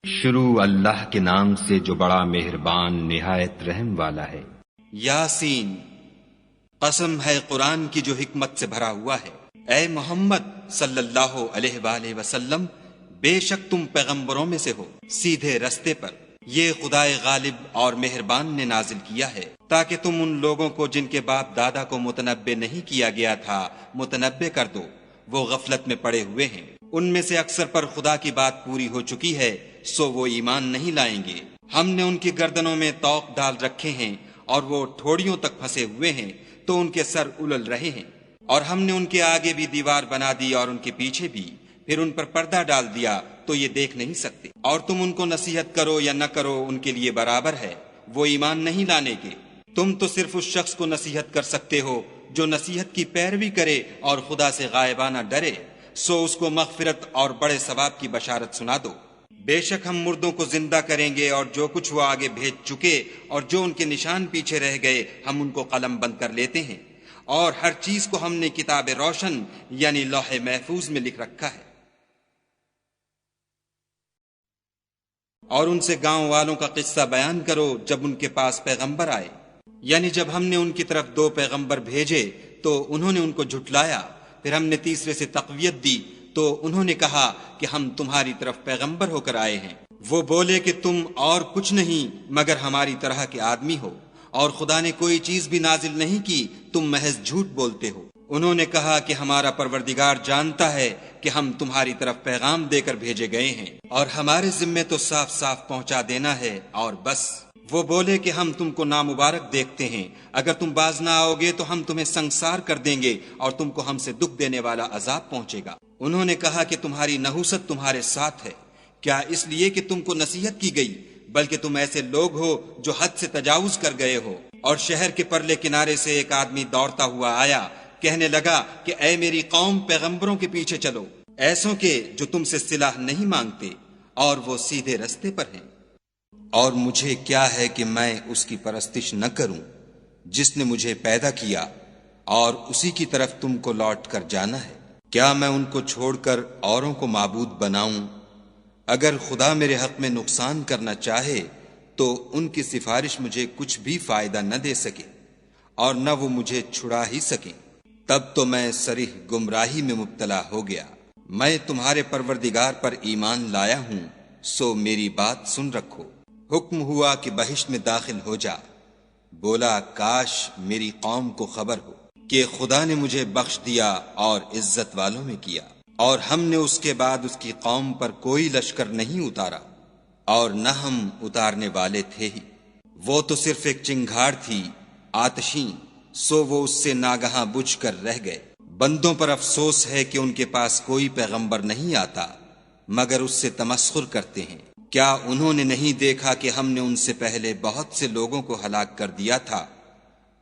شروع اللہ کے نام سے جو بڑا مہربان نہایت رحم والا ہے۔ یاسین، قسم ہے قرآن کی جو حکمت سے بھرا ہوا ہے۔ اے محمد صلی اللہ علیہ وآلہ وسلم، بے شک تم پیغمبروں میں سے ہو، سیدھے رستے پر۔ یہ خدائے غالب اور مہربان نے نازل کیا ہے تاکہ تم ان لوگوں کو جن کے باپ دادا کو متنبع نہیں کیا گیا تھا متنبع کر دو، وہ غفلت میں پڑے ہوئے ہیں۔ ان میں سے اکثر پر خدا کی بات پوری ہو چکی ہے، سو وہ ایمان نہیں لائیں گے۔ ہم نے ان کی گردنوں میں طوق ڈال رکھے ہیں اور وہ ٹھوڑیوں تک پھنسے ہوئے ہیں تو ان کے سر الل رہے ہیں، اور ہم نے ان کے آگے بھی دیوار بنا دی اور ان کے پیچھے بھی، پھر ان پر پردہ ڈال دیا تو یہ دیکھ نہیں سکتے۔ اور تم ان کو نصیحت کرو یا نہ کرو ان کے لیے برابر ہے، وہ ایمان نہیں لانے کے۔ تم تو صرف اس شخص کو نصیحت کر سکتے ہو جو نصیحت کی پیروی کرے اور خدا سے غائبانہ ڈرے، سو اس کو مغفرت اور بڑے ثواب کی بشارت سنا دو۔ بے شک ہم مردوں کو زندہ کریں گے، اور جو کچھ وہ آگے بھیج چکے اور جو ان کے نشان پیچھے رہ گئے ہم ان کو قلم بند کر لیتے ہیں، اور ہر چیز کو ہم نے کتاب روشن یعنی لوح محفوظ میں لکھ رکھا ہے۔ اور ان سے گاؤں والوں کا قصہ بیان کرو جب ان کے پاس پیغمبر آئے، یعنی جب ہم نے ان کی طرف 2 پیغمبر بھیجے تو انہوں نے ان کو جھٹلایا، پھر ہم نے تیسرے سے تقویت دی تو انہوں نے کہا کہ ہم تمہاری طرف پیغمبر ہو کر آئے ہیں۔ وہ بولے کہ تم اور کچھ نہیں مگر ہماری طرح کے آدمی ہو، اور خدا نے کوئی چیز بھی نازل نہیں کی، تم محض جھوٹ بولتے ہو۔ انہوں نے کہا کہ ہمارا پروردگار جانتا ہے کہ ہم تمہاری طرف پیغام دے کر بھیجے گئے ہیں، اور ہمارے ذمے تو صاف صاف پہنچا دینا ہے اور بس۔ وہ بولے کہ ہم تم کو نامبارک دیکھتے ہیں، اگر تم باز نہ آؤ گے تو ہم تمہیں سنگسار کر دیں گے اور تم کو ہم سے دکھ دینے والا عذاب پہنچے گا۔ انہوں نے کہا کہ تمہاری نحوست تمہارے ساتھ ہے، کیا اس لیے کہ تم کو نصیحت کی گئی؟ بلکہ تم ایسے لوگ ہو جو حد سے تجاوز کر گئے ہو۔ اور شہر کے پرلے کنارے سے ایک آدمی دوڑتا ہوا آیا، کہنے لگا کہ اے میری قوم، پیغمبروں کے پیچھے چلو، ایسوں کے جو تم سے صلاح نہیں مانگتے اور وہ سیدھے رستے پر ہیں۔ اور مجھے کیا ہے کہ میں اس کی پرستش نہ کروں جس نے مجھے پیدا کیا، اور اسی کی طرف تم کو لوٹ کر جانا ہے۔ کیا میں ان کو چھوڑ کر اوروں کو معبود بناؤں؟ اگر خدا میرے حق میں نقصان کرنا چاہے تو ان کی سفارش مجھے کچھ بھی فائدہ نہ دے سکے، اور نہ وہ مجھے چھڑا ہی سکیں۔ تب تو میں صریح گمراہی میں مبتلا ہو گیا۔ میں تمہارے پروردگار پر ایمان لایا ہوں، سو میری بات سن رکھو۔ حکم ہوا کہ بہشت میں داخل ہو جا۔ بولا کاش میری قوم کو خبر ہو کہ خدا نے مجھے بخش دیا اور عزت والوں میں کیا، اور ہم نے اس کے بعد اس کی قوم پر کوئی لشکر نہیں اتارا، اور نہ ہم اتارنے والے تھے ہی۔ وہ تو صرف ایک چنگھاڑ تھی آتشیں، سو وہ اس سے ناگہاں بجھ کر رہ گئے۔ بندوں پر افسوس ہے کہ ان کے پاس کوئی پیغمبر نہیں آتا مگر اس سے تمسخر کرتے ہیں۔ کیا انہوں نے نہیں دیکھا کہ ہم نے ان سے پہلے بہت سے لوگوں کو ہلاک کر دیا تھا؟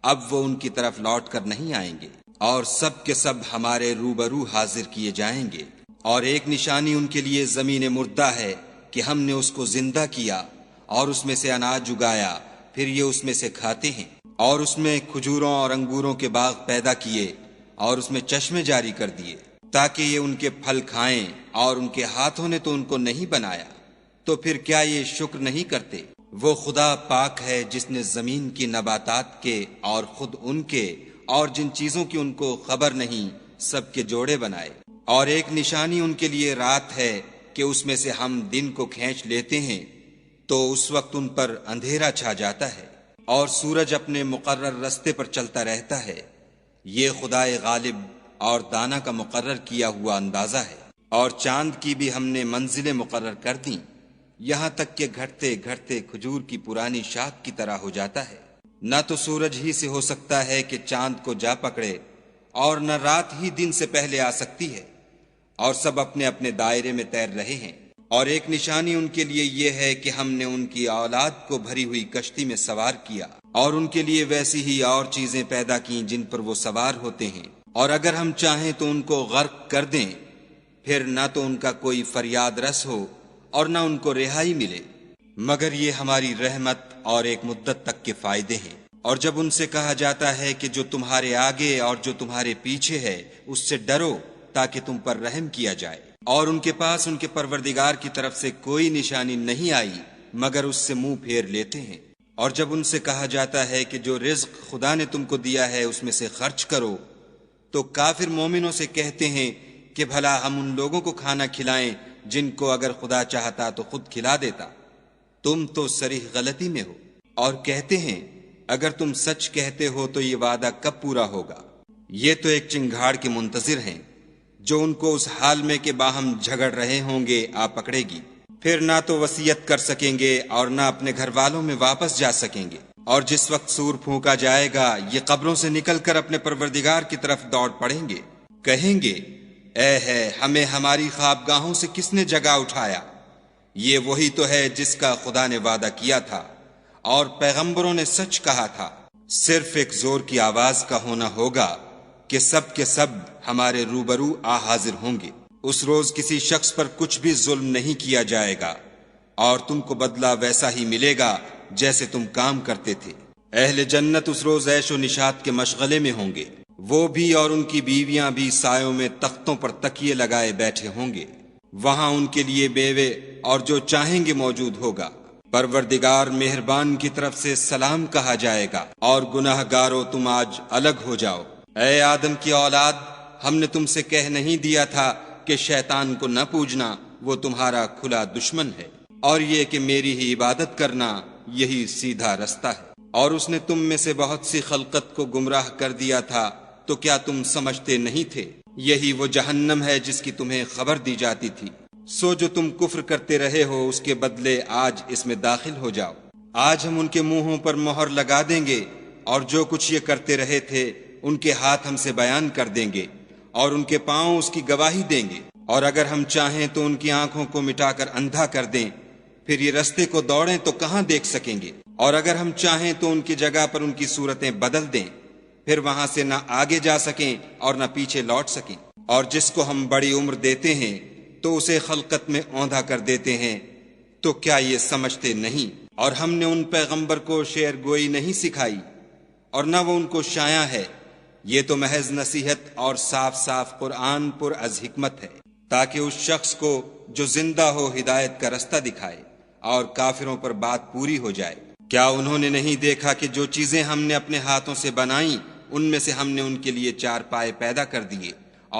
اب وہ ان کی طرف لوٹ کر نہیں آئیں گے، اور سب کے سب ہمارے روبرو حاضر کیے جائیں گے۔ اور ایک نشانی ان کے لیے زمین مردہ ہے کہ ہم نے اس کو زندہ کیا اور اس میں سے اناج اگایا، پھر یہ اس میں سے کھاتے ہیں۔ اور اس میں کھجوروں اور انگوروں کے باغ پیدا کیے اور اس میں چشمے جاری کر دیے تاکہ یہ ان کے پھل کھائیں، اور ان کے ہاتھوں نے تو ان کو نہیں بنایا، تو پھر کیا یہ شکر نہیں کرتے؟ وہ خدا پاک ہے جس نے زمین کی نباتات کے اور خود ان کے اور جن چیزوں کی ان کو خبر نہیں سب کے جوڑے بنائے۔ اور ایک نشانی ان کے لیے رات ہے کہ اس میں سے ہم دن کو کھینچ لیتے ہیں تو اس وقت ان پر اندھیرا چھا جاتا ہے، اور سورج اپنے مقرر رستے پر چلتا رہتا ہے۔ یہ خدائے غالب اور دانا کا مقرر کیا ہوا اندازہ ہے۔ اور چاند کی بھی ہم نے منزلیں مقرر کر دیں، یہاں تک کہ گھٹتے گھٹتے کھجور کی پرانی شاخ کی طرح ہو جاتا ہے۔ نہ تو سورج ہی سے ہو سکتا ہے کہ چاند کو جا پکڑے، اور نہ رات ہی دن سے پہلے آ سکتی ہے، اور سب اپنے اپنے دائرے میں تیر رہے ہیں۔ اور ایک نشانی ان کے لیے یہ ہے کہ ہم نے ان کی اولاد کو بھری ہوئی کشتی میں سوار کیا، اور ان کے لیے ویسی ہی اور چیزیں پیدا کیں جن پر وہ سوار ہوتے ہیں، اور اگر ہم چاہیں تو ان کو غرق کر دیں، پھر نہ تو ان کا کوئی فریاد رس ہو اور نہ ان کو رہائی ملے، مگر یہ ہماری رحمت اور ایک مدت تک کے فائدے ہیں۔ اور جب ان سے کہا جاتا ہے کہ جو تمہارے آگے اور جو تمہارے پیچھے ہے اس سے ڈرو تاکہ تم پر رحم کیا جائے، اور ان کے پاس ان کے پروردگار کی طرف سے کوئی نشانی نہیں آئی مگر اس سے منہ پھیر لیتے ہیں۔ اور جب ان سے کہا جاتا ہے کہ جو رزق خدا نے تم کو دیا ہے اس میں سے خرچ کرو، تو کافر مومنوں سے کہتے ہیں کہ بھلا ہم ان لوگوں کو کھانا کھلائیں جن کو اگر خدا چاہتا تو خود کھلا دیتا، تم تو صریح غلطی میں ہو۔ اور کہتے ہیں اگر تم سچ کہتے ہو تو یہ وعدہ کب پورا ہوگا؟ یہ تو ایک چنگھاڑ کے منتظر ہیں جو ان کو اس حال میں کہ باہم جھگڑ رہے ہوں گے آ پکڑے گی، پھر نہ تو وصیت کر سکیں گے اور نہ اپنے گھر والوں میں واپس جا سکیں گے۔ اور جس وقت سور پھونکا جائے گا یہ قبروں سے نکل کر اپنے پروردگار کی طرف دوڑ پڑیں گے، کہیں گے اے ہے ہمیں ہماری خوابگاہوں سے کس نے جگا اٹھایا؟ یہ وہی تو ہے جس کا خدا نے وعدہ کیا تھا اور پیغمبروں نے سچ کہا تھا۔ صرف ایک زور کی آواز کا ہونا ہوگا کہ سب کے سب ہمارے روبرو آ حاضر ہوں گے۔ اس روز کسی شخص پر کچھ بھی ظلم نہیں کیا جائے گا اور تم کو بدلہ ویسا ہی ملے گا جیسے تم کام کرتے تھے۔ اہل جنت اس روز عیش و نشاط کے مشغلے میں ہوں گے، وہ بھی اور ان کی بیویاں بھی سایوں میں تختوں پر تکیے لگائے بیٹھے ہوں گے، وہاں ان کے لیے بیوے اور جو چاہیں گے موجود ہوگا۔ پروردگار مہربان کی طرف سے سلام کہا جائے گا اور گناہ گارو تم آج الگ ہو جاؤ۔ اے آدم کی اولاد، ہم نے تم سے کہہ نہیں دیا تھا کہ شیطان کو نہ پوجنا، وہ تمہارا کھلا دشمن ہے، اور یہ کہ میری ہی عبادت کرنا یہی سیدھا رستہ ہے۔ اور اس نے تم میں سے بہت سی خلقت کو گمراہ کر دیا تھا، تو کیا تم سمجھتے نہیں تھے؟ یہی وہ جہنم ہے جس کی تمہیں خبر دی جاتی تھی۔ سو جو تم کفر کرتے رہے ہو اس کے بدلے آج اس میں داخل ہو جاؤ۔ آج ہم ان کے منہوں پر مہر لگا دیں گے اور جو کچھ یہ کرتے رہے تھے ان کے ہاتھ ہم سے بیان کر دیں گے اور ان کے پاؤں اس کی گواہی دیں گے۔ اور اگر ہم چاہیں تو ان کی آنکھوں کو مٹا کر اندھا کر دیں، پھر یہ رستے کو دوڑیں تو کہاں دیکھ سکیں گے۔ اور اگر ہم چاہیں تو ان کی جگہ پر ان کی صورتیں بدل دیں، پھر وہاں سے نہ آگے جا سکیں اور نہ پیچھے لوٹ سکیں۔ اور جس کو ہم بڑی عمر دیتے ہیں تو اسے خلقت میں اوندھا کر دیتے ہیں، تو کیا یہ سمجھتے نہیں؟ اور ہم نے ان پیغمبر کو شعر گوئی نہیں سکھائی اور نہ وہ ان کو شایع ہے، یہ تو محض نصیحت اور صاف صاف قرآن پر از حکمت ہے، تاکہ اس شخص کو جو زندہ ہو ہدایت کا رستہ دکھائے اور کافروں پر بات پوری ہو جائے۔ کیا انہوں نے نہیں دیکھا کہ جو چیزیں ہم نے اپنے ہاتھوں سے بنائیں ان میں سے ہم نے ان کے لیے چار پائے پیدا کر دیے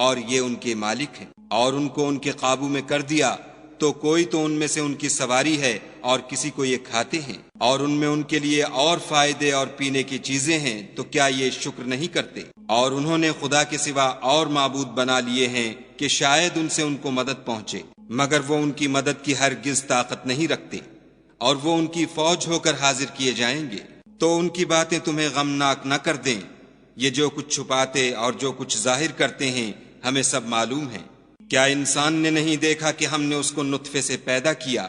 اور یہ ان کے مالک ہیں، اور ان کو ان کے قابو میں کر دیا تو کوئی تو ان میں سے ان کی سواری ہے اور کسی کو یہ کھاتے ہیں، اور ان میں ان کے لیے اور فائدے اور پینے کی چیزیں ہیں، تو کیا یہ شکر نہیں کرتے؟ اور انہوں نے خدا کے سوا اور معبود بنا لیے ہیں کہ شاید ان سے ان کو مدد پہنچے، مگر وہ ان کی مدد کی ہرگز طاقت نہیں رکھتے، اور وہ ان کی فوج ہو کر حاضر کیے جائیں گے۔ تو ان کی باتیں تمہیں غمناک نہ کر دیں، یہ جو کچھ چھپاتے اور جو کچھ ظاہر کرتے ہیں ہمیں سب معلوم ہے۔ کیا انسان نے نہیں دیکھا کہ ہم نے اس کو نطفے سے پیدا کیا،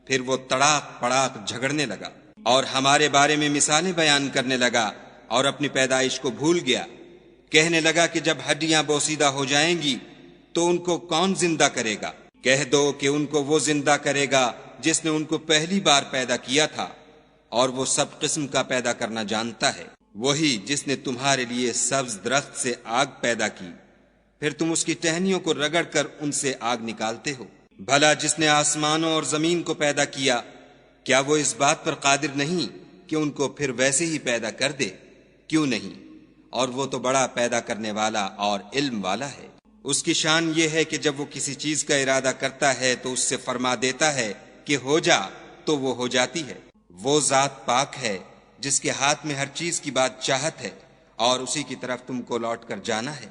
پھر وہ تڑاک پڑاک جھگڑنے لگا اور ہمارے بارے میں مثالیں بیان کرنے لگا اور اپنی پیدائش کو بھول گیا، کہنے لگا کہ جب ہڈیاں بوسیدہ ہو جائیں گی تو ان کو کون زندہ کرے گا؟ کہہ دو کہ ان کو وہ زندہ کرے گا جس نے ان کو پہلی بار پیدا کیا تھا، اور وہ سب قسم کا پیدا کرنا جانتا ہے، وہی جس نے تمہارے لیے سبز درخت سے آگ پیدا کی، پھر تم اس کی ٹہنیوں کو رگڑ کر ان سے آگ نکالتے ہو۔ بھلا جس نے آسمانوں اور زمین کو پیدا کیا، کیا وہ اس بات پر قادر نہیں کہ ان کو پھر ویسے ہی پیدا کر دے؟ کیوں نہیں؟ اور وہ تو بڑا پیدا کرنے والا اور علم والا ہے۔ اس کی شان یہ ہے کہ جب وہ کسی چیز کا ارادہ کرتا ہے تو اس سے فرما دیتا ہے کہ ہو جا، تو وہ ہو جاتی ہے۔ وہ ذات پاک ہے جس کے ہاتھ میں ہر چیز کی بات چاہت ہے، اور اسی کی طرف تم کو لوٹ کر جانا ہے۔